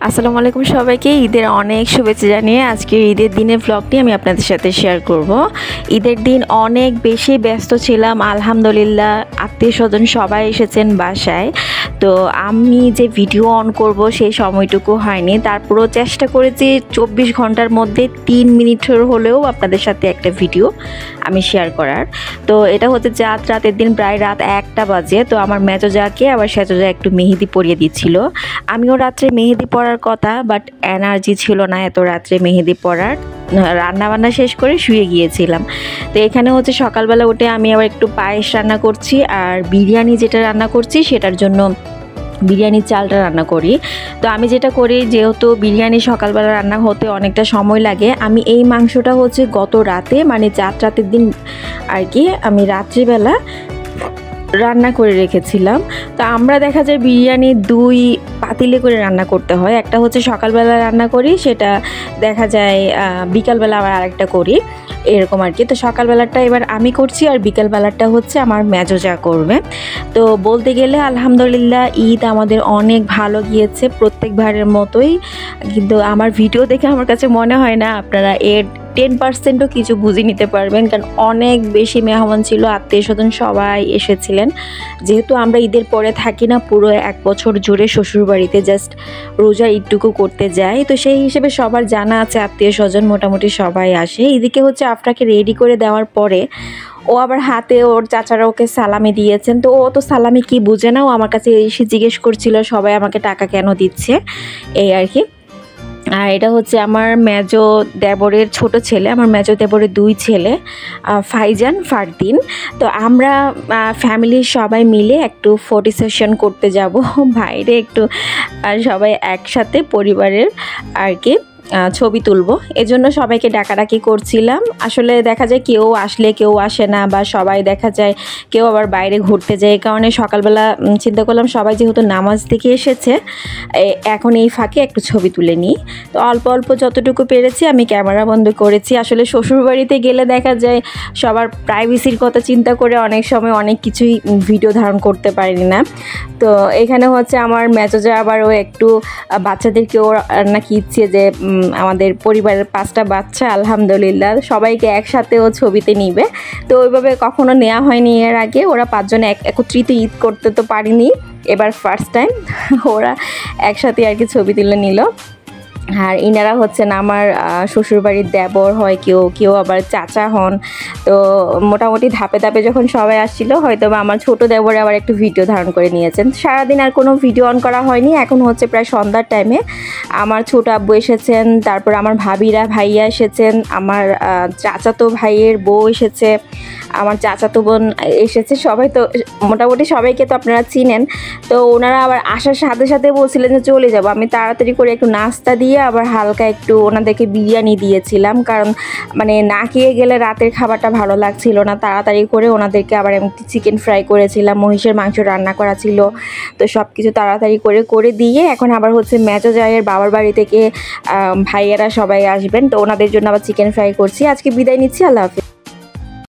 আসসালামু আলাইকুম সবাইকে ঈদের অনেক শুভেচ্ছা জানিয়ে আজকে ঈদের দিনের ব্লগটি আমি আপনাদের সাথে শেয়ার করব। ঈদের দিন অনেক বেশি ব্যস্ত ছিলাম, আলহামদুলিল্লাহ আত্মীয় স্বজন সবাই এসেছেন বাসায়। তো আমি যে ভিডিও অন করব সেই সময়টুকু হয়নি, তারপরও চেষ্টা করেছি 24 ঘন্টার মধ্যে 3 মিনিটের হলেও আপনাদের সাথে একটা ভিডিও আমি শেয়ার করার। তো এটা হচ্ছে রাতের দিন, প্রায় রাত 1টা বাজে। তো আমার মেজো যাকে আবার সেজো যা একটু মেহেদি পরিয়ে দিচ্ছিল। আমিও রাত্রে মেহেদি পরার কথা, বাট এনার্জি ছিল না এত রাত্রে মেহেদি পরার। রান্নাবান্না শেষ করে শুয়ে গিয়েছিলাম। তো এখানে হচ্ছে সকালবেলা উঠে আমি আবার একটু পায়েস রান্না করছি, আর বিরিয়ানি যেটা রান্না করছি সেটার জন্য বিরিয়ানির চালটা রান্না করি। তো আমি যেটা করি, যেহেতু বিরিয়ানি সকালবেলা রান্না হতে অনেকটা সময় লাগে, আমি এই মাংসটা হচ্ছে গত রাতে মানে রাতের দিন আর কি, আমি রাত্রিবেলা রান্না করে রেখেছিলাম। তো আমরা দেখা যায় বিরিয়ানি 2 পাতিলে করে রান্না করতে হয়। একটা হচ্ছে সকালবেলা রান্না করি, সেটা দেখা যায় বিকালবেলা আবার আরেকটা করি, এরকম আর কি। তো সকালবেলাটা এবার আমি করছি, আর বিকালবেলাটা হচ্ছে আমার মেজো যা করবে। তো বলতে গেলে আলহামদুলিল্লাহ ঈদ আমাদের অনেক ভালো গিয়েছে, প্রত্যেকবারের মতোই। কিন্তু আমার ভিডিও দেখে আমার কাছে মনে হয় না আপনারা 10%ও কিছু বুঝে নিতে পারবেন, কারণ অনেক বেশি মেহমান ছিল, আত্মীয় স্বজন সবাই এসেছিলেন। যেহেতু আমরা ঈদের পরে থাকি না পুরো 1 বছর জুড়ে শ্বশুরবাড়িতে, জাস্ট রোজার ঈদটুকু করতে যাই, তো সেই হিসেবে সবার জানা আছে আত্মীয় স্বজন মোটামুটি সবাই আসে। এদিকে হচ্ছে আফরাকে রেডি করে দেওয়ার পরে ও আবার হাতে ওর চাচারা ওকে সালামি দিয়েছেন। তো ও তো সালামি কি বুঝে না, ও আমার কাছে এসে জিজ্ঞেস করছিল সবাই আমাকে টাকা কেন দিচ্ছে, এই আর কি। আর এটা হচ্ছে আমার মেজো দেবরের ছোট ছেলে, আমার মেজো দেবরের 2 ছেলে, ফাইজান, ফারদিন। তো আমরা ফ্যামিলির সবাই মিলে একটু ফটো সেশন করতে যাব বাইরে, একটু সবাই একসাথে পরিবারের আর কি ছবি তুলবো, এজন্য সবাইকে ডাকাডাকি করছিলাম। আসলে দেখা যায় কেউ আসলে কেউ আসে না, বা সবাই দেখা যায় কেউ আবার বাইরে ঘুরতে যায়। এই কারণে সকালবেলা চিন্তা করলাম সবাই যেহেতু নামাজ থেকে এসেছে, এখন এই ফাঁকে একটু ছবি তুলে নিই। তো অল্প অল্প যতটুকু পেরেছি আমি ক্যামেরা বন্ধ করেছি। আসলে শ্বশুরবাড়িতে গেলে দেখা যায় সবার প্রাইভেসির কথা চিন্তা করে অনেক সময় অনেক কিছুই ভিডিও ধারণ করতে পারি না। তো এখানে হচ্ছে আমার মেজোজা আবারও একটু বাচ্চাদেরকেও নাকি ইচ্ছে যে আমাদের পরিবারের 5টা বাচ্চা, আলহামদুলিল্লাহ সবাইকে একসাথেও ছবিতে নিবে। তো ওইভাবে কখনো নেওয়া হয়নি এর আগে, ওরা 5 জন একত্রিত ঈদ করতে তো পারিনি, এবার ফার্স্ট টাইম ওরা একসাথে আর কি ছবি তুলে নিল। আর ইনারা হচ্ছেন আমার শ্বশুরবাড়ির দেবর হয়, কেউ আবার চাচা হন। তো মোটামুটি ধাপে ধাপে যখন সবাই আসছিল, হয়তো বা আমার ছোটো দেবরে আবার একটু ভিডিও ধারণ করে নিয়েছেন। সারাদিন আর কোনো ভিডিও অন করা হয়নি। এখন হচ্ছে প্রায় সন্ধ্যার টাইমে আমার ছোটো আব্বু এসেছেন, তারপর আমার ভাইয়া এসেছেন, আমার চাচাতো ভাইয়ের বউ এসেছে, আমার চাচাতো বোন এসেছে। সবাই তো মোটামুটি সবাইকে তো আপনারা চিনেন। তো ওনারা আবার আসার সাথে সাথে বলছিলেন যে চলে যাব। আমি তাড়াতাড়ি করে একটু নাস্তা দিয়ে আবার হালকা একটু ওনাদেরকে বিরিয়ানি দিয়েছিলাম, কারণ মানে না খেয়ে গেলে রাতের খাবারটা ভালো লাগছিল না। তাড়াতাড়ি করে ওনাদেরকে আবার এমনি চিকেন ফ্রাই করেছিলাম, মহিষের মাংস রান্না করা ছিল। তো সব কিছু তাড়াতাড়ি করে দিয়ে এখন আবার হচ্ছে মেজো জায়ের বাবার বাড়ি থেকে ভাইয়েরা সবাই আসবেন, তো ওনাদের জন্য আবার চিকেন ফ্রাই করছি। আজকে বিদায় নিচ্ছি, আল্লাহ হাফিজ।